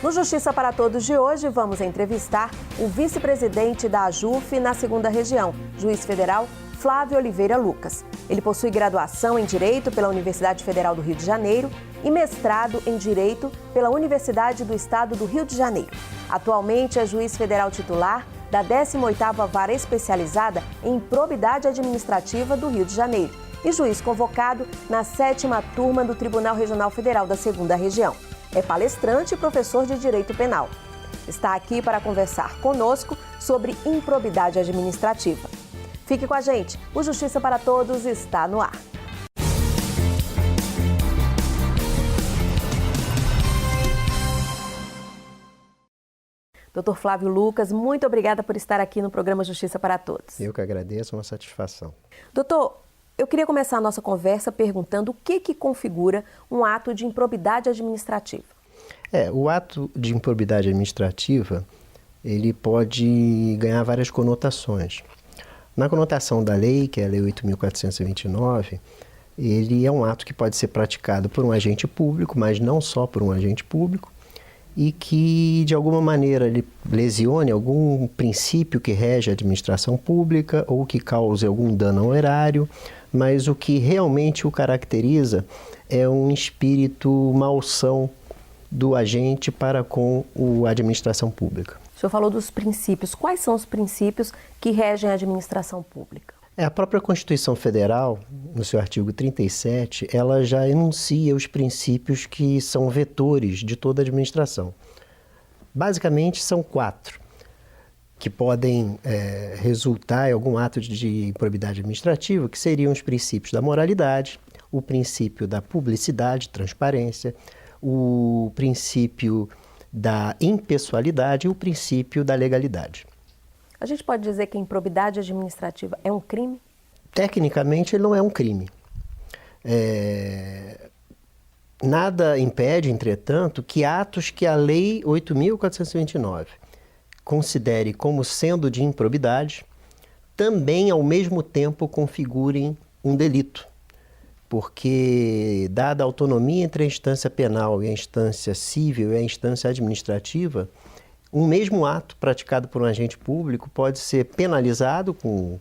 No Justiça para Todos de hoje, vamos entrevistar o vice-presidente da AJUF na 2ª Região, juiz federal Flávio Oliveira Lucas. Ele possui graduação em Direito pela Universidade Federal do Rio de Janeiro e mestrado em Direito pela Universidade do Estado do Rio de Janeiro. Atualmente é juiz federal titular da 18ª Vara Especializada em Probidade Administrativa do Rio de Janeiro e juiz convocado na 7ª Turma do Tribunal Regional Federal da 2ª Região. É palestrante e professor de Direito Penal. Está aqui para conversar conosco sobre improbidade administrativa. Fique com a gente, o Justiça para Todos está no ar. Doutor Flávio Lucas, muito obrigada por estar aqui no programa Justiça para Todos. Eu que agradeço, uma satisfação. Doutor, eu queria começar a nossa conversa perguntando o que configura um ato de improbidade administrativa. O ato de improbidade administrativa, ele pode ganhar várias conotações. Na conotação da lei, que é a Lei 8.429, ele é um ato que pode ser praticado por um agente público, mas não só por um agente público, e que, de alguma maneira, ele lesione algum princípio que rege a administração pública ou que cause algum dano ao erário, mas o que realmente o caracteriza é um espírito malsão do agente para com a administração pública. O senhor falou dos princípios. Quais são os princípios que regem a administração pública? A própria Constituição Federal, no seu artigo 37, ela já enuncia os princípios que são vetores de toda a administração. Basicamente, são 4, que podem resultar em algum ato de improbidade administrativa, que seriam os princípios da moralidade, o princípio da publicidade, transparência, o princípio da impessoalidade e o princípio da legalidade. A gente pode dizer que a improbidade administrativa é um crime? Tecnicamente, ele não é um crime. Nada impede, entretanto, que atos que a Lei 8.429 considere como sendo de improbidade, também, ao mesmo tempo, configurem um delito. Porque, dada a autonomia entre a instância penal e a instância civil e a instância administrativa, um mesmo ato praticado por um agente público pode ser penalizado com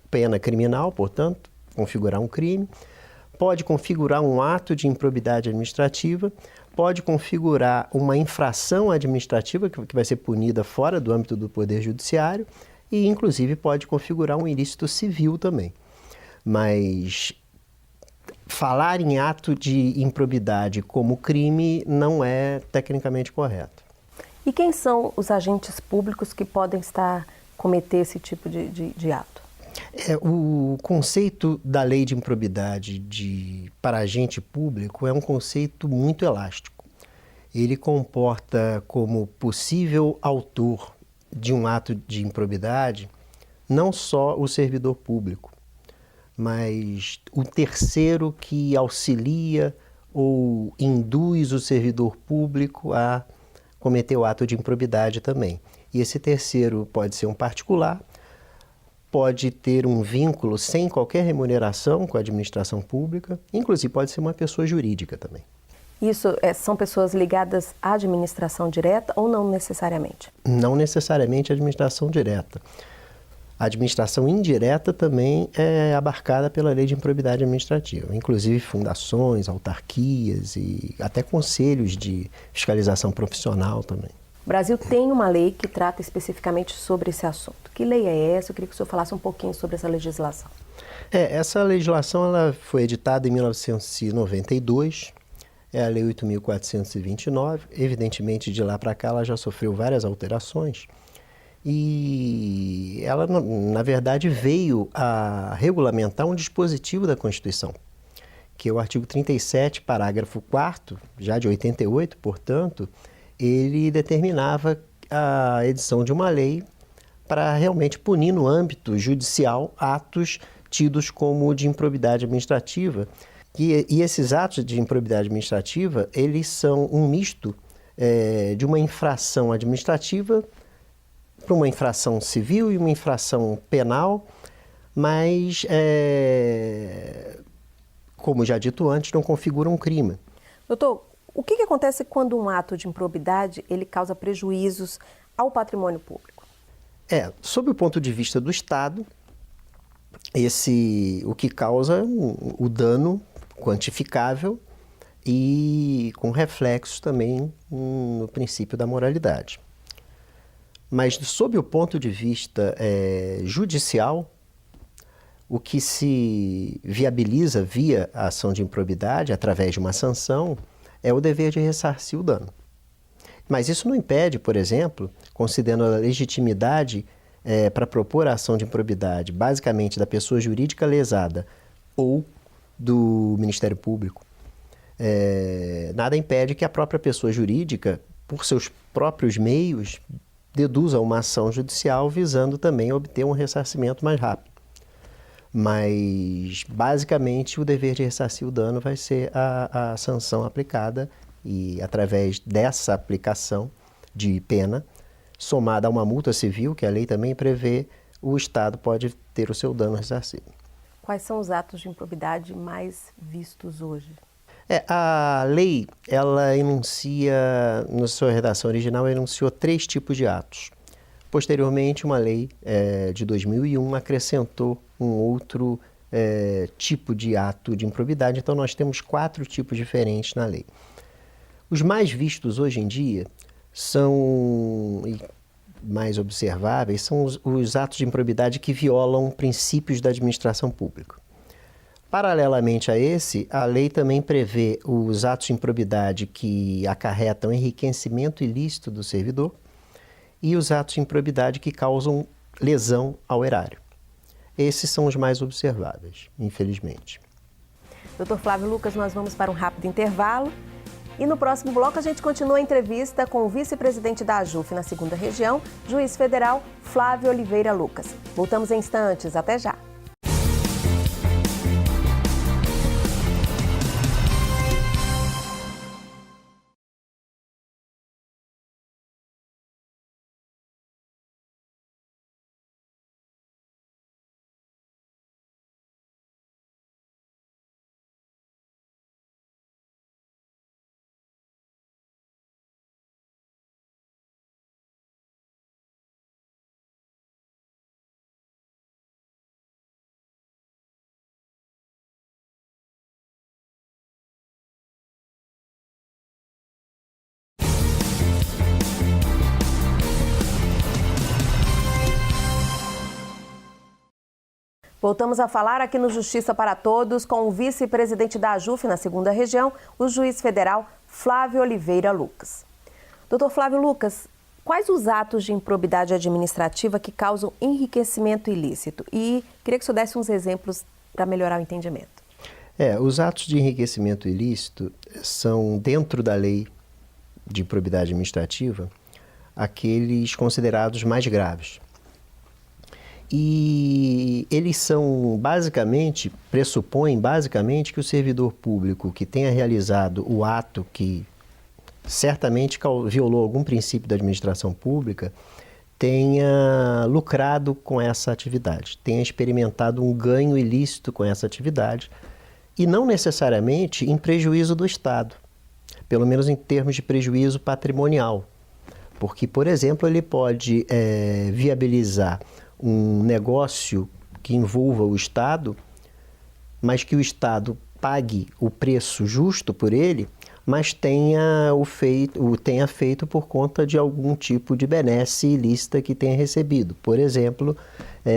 pena criminal, portanto, configurar um crime, pode configurar um ato de improbidade administrativa, pode configurar uma infração administrativa que vai ser punida fora do âmbito do Poder Judiciário e, inclusive, pode configurar um ilícito civil também. Mas falar em ato de improbidade como crime não é tecnicamente correto. E quem são os agentes públicos que podem cometer esse tipo de ato? O conceito da lei de improbidade para agente público é um conceito muito elástico. Ele comporta como possível autor de um ato de improbidade não só o servidor público, mas o terceiro que auxilia ou induz o servidor público a cometer o ato de improbidade também. E esse terceiro pode ser um particular, pode ter um vínculo sem qualquer remuneração com a administração pública, inclusive pode ser uma pessoa jurídica também. Isso são pessoas ligadas à administração direta ou não necessariamente? Não necessariamente à administração direta. A administração indireta também é abarcada pela lei de improbidade administrativa, inclusive fundações, autarquias e até conselhos de fiscalização profissional também. O Brasil tem uma lei que trata especificamente sobre esse assunto. Que lei é essa? Eu queria que o senhor falasse um pouquinho sobre essa legislação. Essa legislação ela foi editada em 1992, é a Lei 8.429. Evidentemente, de lá para cá, ela já sofreu várias alterações. E ela, na verdade, veio a regulamentar um dispositivo da Constituição, que é o artigo 37, parágrafo 4º, já de 88, portanto, ele determinava a edição de uma lei para realmente punir no âmbito judicial atos tidos como de improbidade administrativa. E esses atos de improbidade administrativa, eles são um misto de uma infração administrativa para uma infração civil e uma infração penal, mas, como já dito antes, não configura um crime. Doutor, O que acontece quando um ato de improbidade ele causa prejuízos ao patrimônio público? Sob o ponto de vista do Estado, o que causa o dano quantificável e com reflexos também no princípio da moralidade. Mas, sob o ponto de vista judicial, o que se viabiliza via a ação de improbidade, através de uma sanção, é o dever de ressarcir o dano. Mas isso não impede, por exemplo, considerando a legitimidade para propor a ação de improbidade, basicamente da pessoa jurídica lesada ou do Ministério Público, nada impede que a própria pessoa jurídica, por seus próprios meios, deduza uma ação judicial visando também obter um ressarcimento mais rápido. Mas, basicamente, o dever de ressarcir o dano vai ser a sanção aplicada e, através dessa aplicação de pena, somada a uma multa civil, que a lei também prevê, o Estado pode ter o seu dano ressarcido. Quais são os atos de improbidade mais vistos hoje? A lei, ela enuncia, na sua redação original, enunciou 3 tipos de atos. Posteriormente, uma lei de 2001 acrescentou um outro tipo de ato de improbidade, então nós temos 4 tipos diferentes na lei. Os mais vistos hoje em dia são, e mais observáveis, são os atos de improbidade que violam princípios da administração pública. Paralelamente a esse, a lei também prevê os atos de improbidade que acarretam enriquecimento ilícito do servidor e os atos de improbidade que causam lesão ao erário. Esses são os mais observáveis, infelizmente. Dr. Flávio Lucas, nós vamos para um rápido intervalo. E no próximo bloco a gente continua a entrevista com o vice-presidente da AJUF na 2ª Região, juiz federal Flávio Oliveira Lucas. Voltamos em instantes, até já. Voltamos a falar aqui no Justiça para Todos com o vice-presidente da AJUF na 2ª Região, o juiz federal Flávio Oliveira Lucas. Dr. Flávio Lucas, quais os atos de improbidade administrativa que causam enriquecimento ilícito? E queria que o senhor desse uns exemplos para melhorar o entendimento. Os atos de enriquecimento ilícito são, dentro da lei de improbidade administrativa, aqueles considerados mais graves. E eles são pressupõem basicamente que o servidor público que tenha realizado o ato que certamente violou algum princípio da administração pública tenha lucrado com essa atividade, tenha experimentado um ganho ilícito com essa atividade e não necessariamente em prejuízo do Estado, pelo menos em termos de prejuízo patrimonial. Porque, por exemplo, ele pode viabilizar um negócio que envolva o Estado, mas que o Estado pague o preço justo por ele, mas tenha feito por conta de algum tipo de benesse ilícita que tenha recebido. Por exemplo,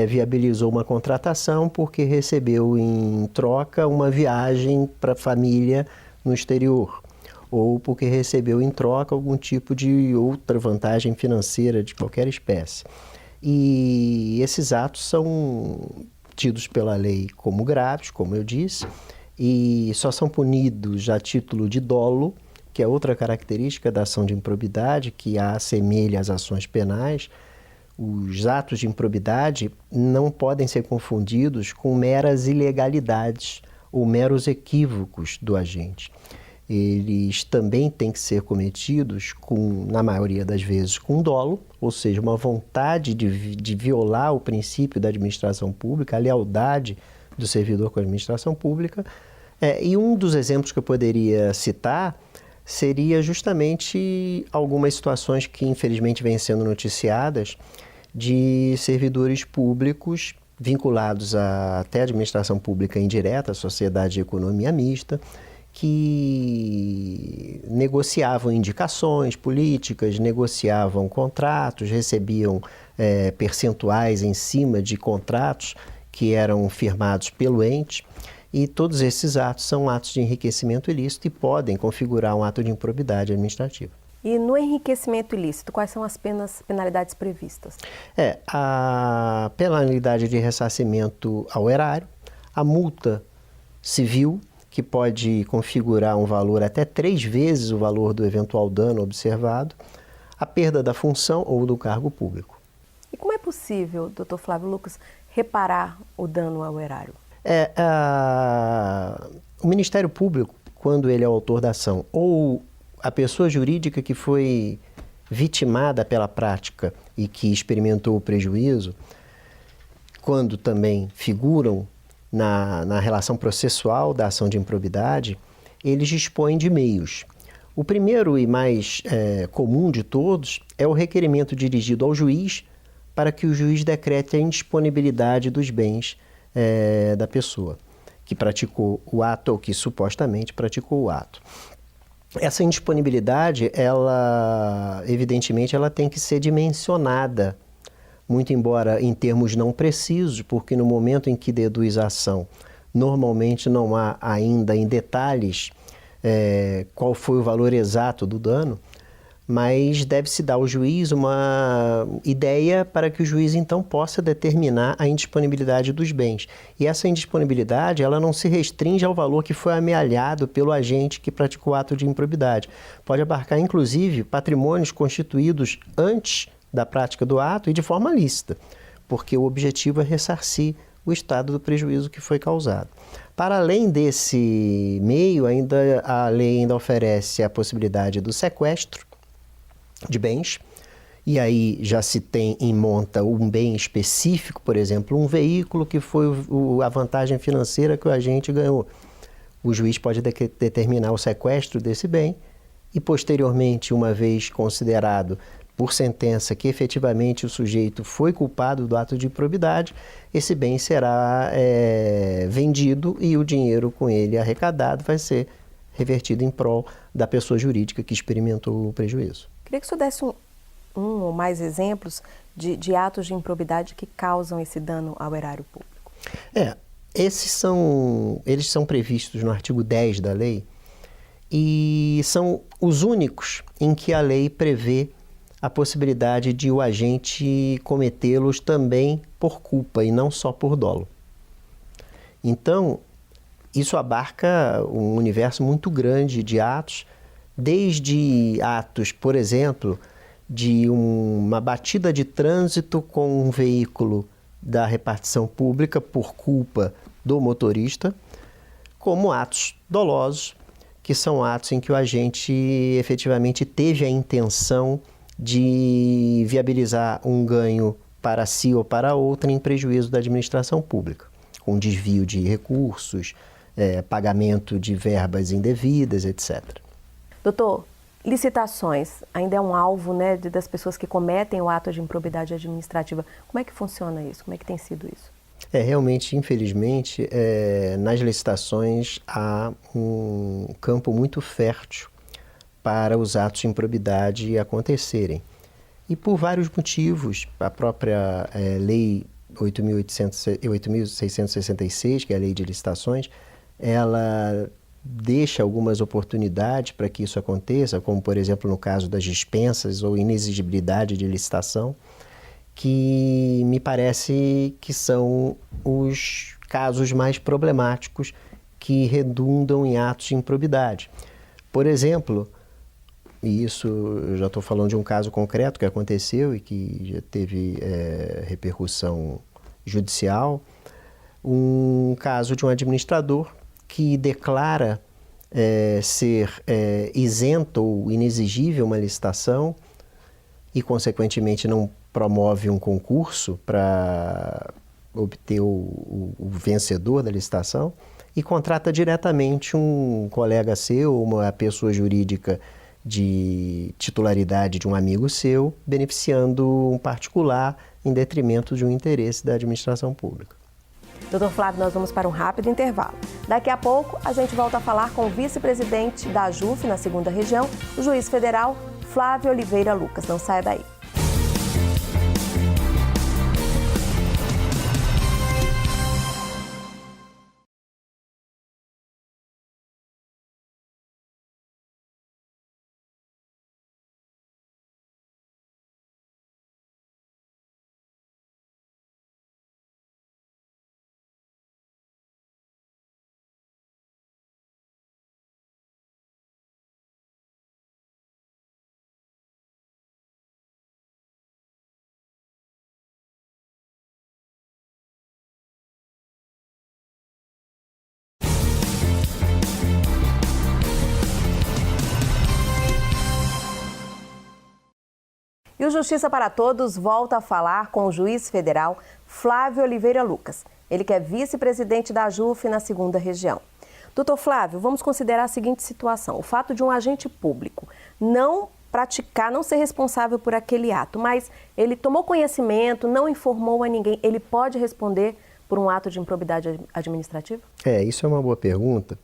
viabilizou uma contratação porque recebeu em troca uma viagem para a família no exterior, ou porque recebeu em troca algum tipo de outra vantagem financeira de qualquer espécie. E esses atos são tidos pela lei como graves, como eu disse, e só são punidos a título de dolo, que é outra característica da ação de improbidade, que a assemelha às ações penais. Os atos de improbidade não podem ser confundidos com meras ilegalidades ou meros equívocos do agente. Eles também têm que ser cometidos, na maioria das vezes, com dolo, ou seja, uma vontade de violar o princípio da administração pública, a lealdade do servidor com a administração pública. E um dos exemplos que eu poderia citar seria justamente algumas situações que infelizmente vêm sendo noticiadas de servidores públicos vinculados até à administração pública indireta, à sociedade de economia mista, que negociavam indicações políticas, negociavam contratos, recebiam percentuais em cima de contratos que eram firmados pelo ente, e todos esses atos são atos de enriquecimento ilícito e podem configurar um ato de improbidade administrativa. E no enriquecimento ilícito, quais são as penalidades previstas? A penalidade de ressarcimento ao erário, a multa civil, que pode configurar um valor até 3 vezes o valor do eventual dano observado, a perda da função ou do cargo público. E como é possível, Dr. Flávio Lucas, reparar o dano ao erário? O Ministério Público, quando ele é o autor da ação, ou a pessoa jurídica que foi vitimada pela prática e que experimentou o prejuízo, quando também figuram na relação processual da ação de improbidade, eles dispõem de meios. O primeiro e mais comum de todos é o requerimento dirigido ao juiz para que o juiz decrete a indisponibilidade dos bens da pessoa que praticou o ato ou que supostamente praticou o ato. Essa indisponibilidade, evidentemente, ela tem que ser dimensionada, muito embora em termos não precisos, porque no momento em que deduz a ação, normalmente não há ainda em detalhes qual foi o valor exato do dano, mas deve-se dar ao juiz uma ideia para que o juiz então possa determinar a indisponibilidade dos bens. E essa indisponibilidade, ela não se restringe ao valor que foi amealhado pelo agente que praticou o ato de improbidade. Pode abarcar, inclusive, patrimônios constituídos antes da prática do ato e de forma lícita, porque o objetivo é ressarcir o estado do prejuízo que foi causado. Para além desse meio, a lei ainda oferece a possibilidade do sequestro de bens, e aí já se tem em monta um bem específico, por exemplo, um veículo que foi a vantagem financeira que o agente ganhou. O juiz pode determinar o sequestro desse bem e, posteriormente, uma vez considerado por sentença que efetivamente o sujeito foi culpado do ato de improbidade, esse bem será vendido e o dinheiro com ele arrecadado vai ser revertido em prol da pessoa jurídica que experimentou o prejuízo. Queria que o senhor desse um ou mais exemplos de atos de improbidade que causam esse dano ao erário público. Eles são previstos no artigo 10 da lei e são os únicos em que a lei prevê a possibilidade de o agente cometê-los também por culpa e não só por dolo. Então, isso abarca um universo muito grande de atos, desde atos, por exemplo, de uma batida de trânsito com um veículo da repartição pública por culpa do motorista, como atos dolosos, que são atos em que o agente efetivamente teve a intenção de viabilizar um ganho para si ou para outra em prejuízo da administração pública, com desvio de recursos, pagamento de verbas indevidas, etc. Doutor, licitações ainda é um alvo, né, das pessoas que cometem o ato de improbidade administrativa. Como é que funciona isso? Como é que tem sido isso? Realmente, infelizmente, nas licitações há um campo muito fértil para os atos de improbidade acontecerem. E por vários motivos, a própria Lei 8.666, que é a Lei de Licitações, ela deixa algumas oportunidades para que isso aconteça, como, por exemplo, no caso das dispensas ou inexigibilidade de licitação, que me parece que são os casos mais problemáticos que redundam em atos de improbidade. Por exemplo, e isso eu já estou falando de um caso concreto que aconteceu e que já teve repercussão judicial, um caso de um administrador que declara ser isento ou inexigível uma licitação e, consequentemente, não promove um concurso para obter o vencedor da licitação, e contrata diretamente um colega seu, uma pessoa jurídica de titularidade de um amigo seu, beneficiando um particular em detrimento de um interesse da administração pública. Doutor Flávio, nós vamos para um rápido intervalo. Daqui a pouco, a gente volta a falar com o vice-presidente da AJUF na 2ª Região, o juiz federal Flávio Oliveira Lucas. Não saia daí. E o Justiça para Todos volta a falar com o juiz federal Flávio Oliveira Lucas. Ele que é vice-presidente da AJUF na 2ª Região. Doutor Flávio, vamos considerar a seguinte situação. O fato de um agente público não ser responsável por aquele ato, mas ele tomou conhecimento, não informou a ninguém, ele pode responder por um ato de improbidade administrativa? Isso é uma boa pergunta,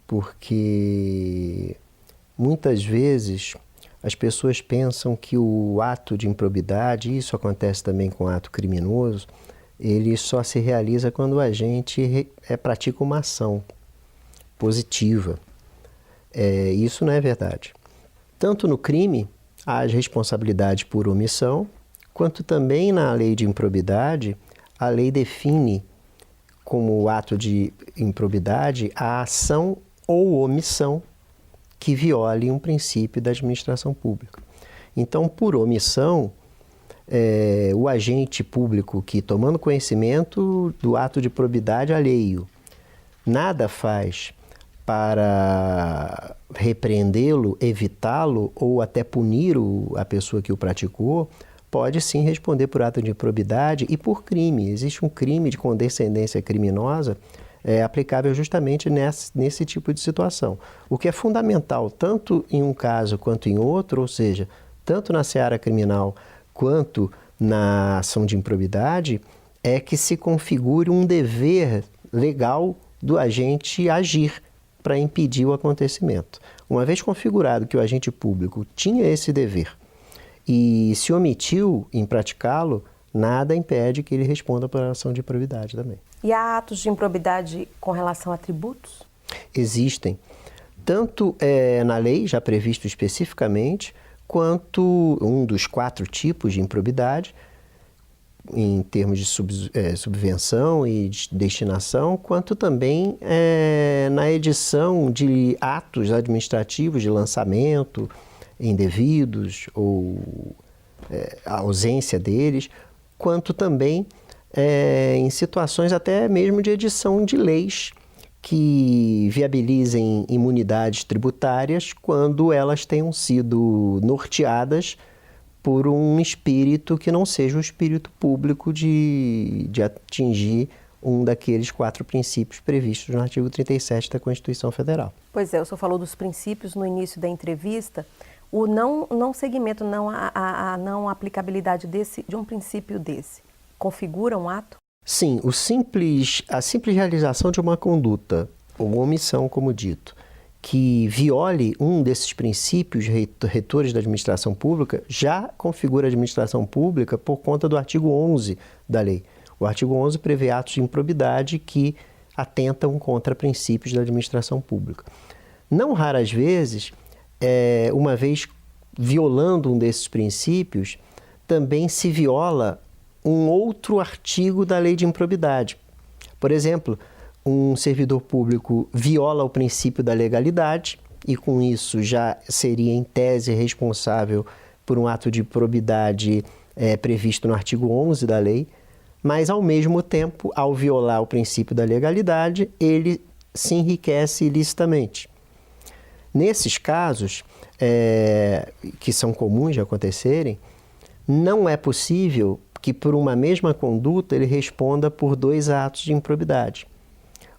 porque muitas vezes as pessoas pensam que o ato de improbidade, e isso acontece também com o ato criminoso, ele só se realiza quando o agente pratica uma ação positiva. Isso não é verdade. Tanto no crime, há as responsabilidades por omissão, quanto também na lei de improbidade, a lei define como ato de improbidade a ação ou omissão que viole um princípio da administração pública. Então, por omissão, o agente público que, tomando conhecimento do ato de probidade alheio, nada faz para repreendê-lo, evitá-lo ou até punir a pessoa que o praticou, pode sim responder por ato de improbidade e por crime. Existe um crime de condescendência criminosa aplicável justamente nesse tipo de situação. O que é fundamental, tanto em um caso quanto em outro, ou seja, tanto na seara criminal quanto na ação de improbidade, é que se configure um dever legal do agente agir para impedir o acontecimento. Uma vez configurado que o agente público tinha esse dever e se omitiu em praticá-lo, nada impede que ele responda por ação de improbidade também. E há atos de improbidade com relação a tributos? Existem. Tanto na lei, já previsto especificamente, quanto um dos 4 tipos de improbidade, em termos de subvenção e de destinação, quanto também na edição de atos administrativos de lançamento indevidos ou a ausência deles, quanto também em situações até mesmo de edição de leis que viabilizem imunidades tributárias quando elas tenham sido norteadas por um espírito que não seja o espírito público de atingir um daqueles 4 princípios previstos no artigo 37 da Constituição Federal. Pois é, o senhor falou dos princípios no início da entrevista. O não seguimento, a não aplicabilidade de um princípio desse, configura um ato? Sim, a simples realização de uma conduta, ou uma omissão, como dito, que viole um desses princípios retores da administração pública, já configura a administração pública por conta do artigo 11 da lei. O artigo 11 prevê atos de improbidade que atentam contra princípios da administração pública. Não raras vezes, uma vez violando um desses princípios, também se viola um outro artigo da lei de improbidade. Por exemplo, um servidor público viola o princípio da legalidade e com isso já seria em tese responsável por um ato de improbidade previsto no artigo 11 da lei, mas ao mesmo tempo, ao violar o princípio da legalidade, ele se enriquece ilicitamente. Nesses casos, que são comuns de acontecerem, não é possível que por uma mesma conduta ele responda por 2 atos de improbidade.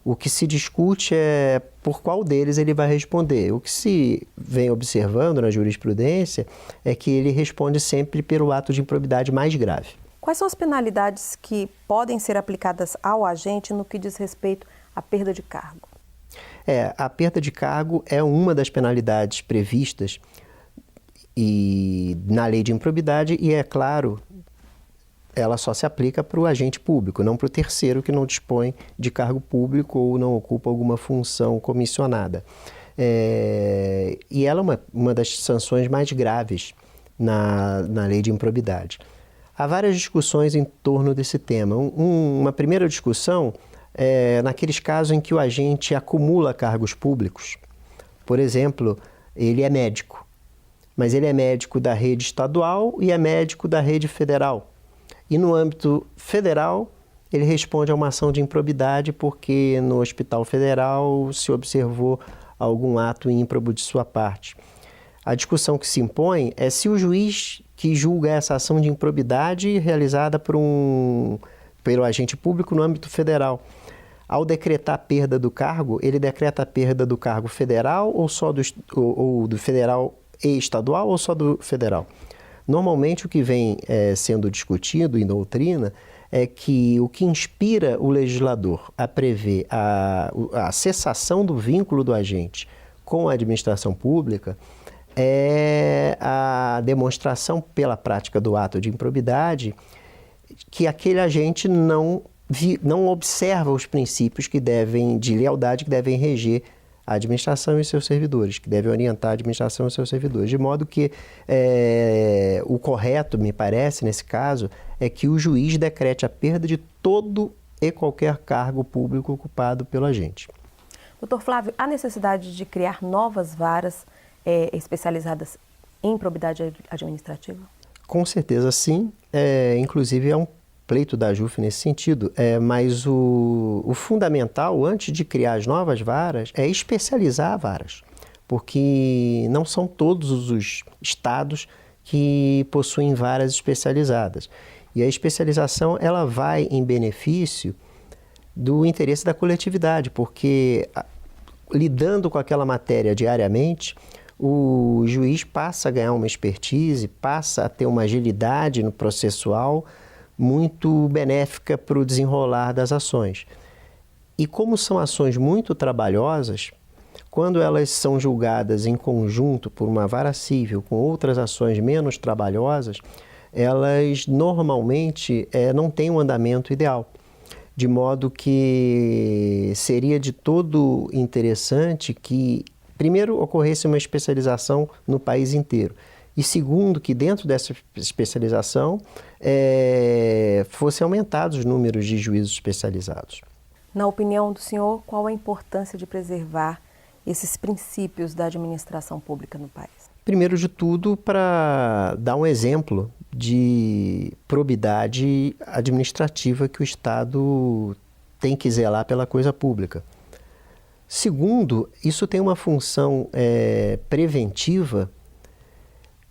O que se discute é por qual deles ele vai responder. O que se vem observando na jurisprudência é que ele responde sempre pelo ato de improbidade mais grave. Quais são as penalidades que podem ser aplicadas ao agente no que diz respeito à perda de cargo? A perda de cargo é uma das penalidades previstas na lei de improbidade e, é claro, ela só se aplica para o agente público, não para o terceiro que não dispõe de cargo público ou não ocupa alguma função comissionada. E ela é uma das sanções mais graves na lei de improbidade. Há várias discussões em torno desse tema. Uma primeira discussão é naqueles casos em que o agente acumula cargos públicos. Por exemplo, ele é médico, mas ele é médico da rede estadual e é médico da rede federal. E no âmbito federal, ele responde a uma ação de improbidade porque no Hospital Federal se observou algum ato ímprobo de sua parte. A discussão que se impõe é se o juiz que julga essa ação de improbidade realizada pelo agente público no âmbito federal, ao decretar a perda do cargo, ele decreta a perda do cargo federal ou só do federal e estadual ou só do federal? Normalmente, o que vem sendo discutido em doutrina é que o que inspira o legislador a prever a cessação do vínculo do agente com a administração pública é a demonstração pela prática do ato de improbidade que aquele agente não observa os princípios de lealdade que devem reger a administração e seus servidores, que devem orientar a administração e seus servidores. De modo que o correto, me parece, nesse caso, é que o juiz decrete a perda de todo e qualquer cargo público ocupado pelo agente. Doutor Flávio, há necessidade de criar novas varas especializadas em improbidade administrativa? Com certeza sim, inclusive é um pleito da AJUF nesse sentido, mas o fundamental, antes de criar as novas varas, é especializar varas, porque não são todos os estados que possuem varas especializadas. E a especialização ela vai em benefício do interesse da coletividade, porque lidando com aquela matéria diariamente, o juiz passa a ganhar uma expertise, passa a ter uma agilidade no processual muito benéfica para o desenrolar das ações. E como são ações muito trabalhosas, quando elas são julgadas em conjunto por uma vara civil com outras ações menos trabalhosas, elas normalmente não têm um andamento ideal. De modo que seria de todo interessante que, primeiro, ocorresse uma especialização no país inteiro. E segundo, que dentro dessa especialização fossem aumentados os números de juízos especializados. Na opinião do senhor, qual a importância de preservar esses princípios da administração pública no país? Primeiro de tudo, para dar um exemplo de probidade administrativa que o Estado tem que zelar pela coisa pública. Segundo, isso tem uma função preventiva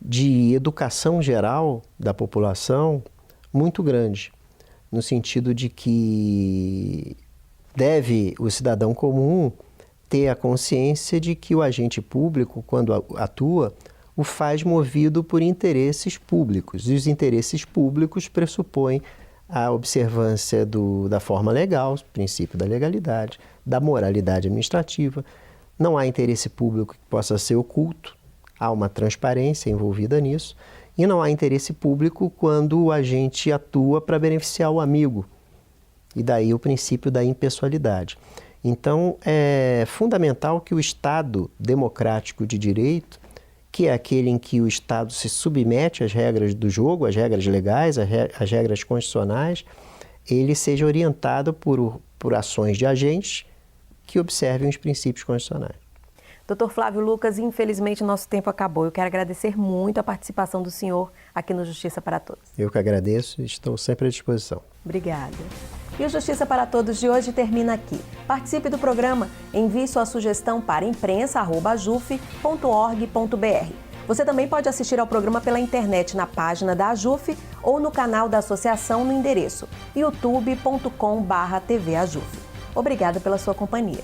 de educação geral da população muito grande, no sentido de que deve o cidadão comum ter a consciência de que o agente público, quando atua, o faz movido por interesses públicos. E os interesses públicos pressupõem a observância da forma legal, o princípio da legalidade, da moralidade administrativa. Não há interesse público que possa ser oculto, há uma transparência envolvida nisso, e não há interesse público quando o agente atua para beneficiar o amigo. E daí o princípio da impessoalidade. Então, é fundamental que o Estado democrático de direito, que é aquele em que o Estado se submete às regras do jogo, às regras legais, às regras constitucionais, ele seja orientado por ações de agentes que observem os princípios constitucionais. Doutor Flávio Lucas, infelizmente nosso tempo acabou. Eu quero agradecer muito a participação do senhor aqui no Justiça para Todos. Eu que agradeço e estou sempre à disposição. Obrigada. E o Justiça para Todos de hoje termina aqui. Participe do programa, envie sua sugestão para imprensa@ajuf.org.br. Você também pode assistir ao programa pela internet na página da AJUF ou no canal da associação no endereço youtube.com/tvajuf. Obrigada pela sua companhia.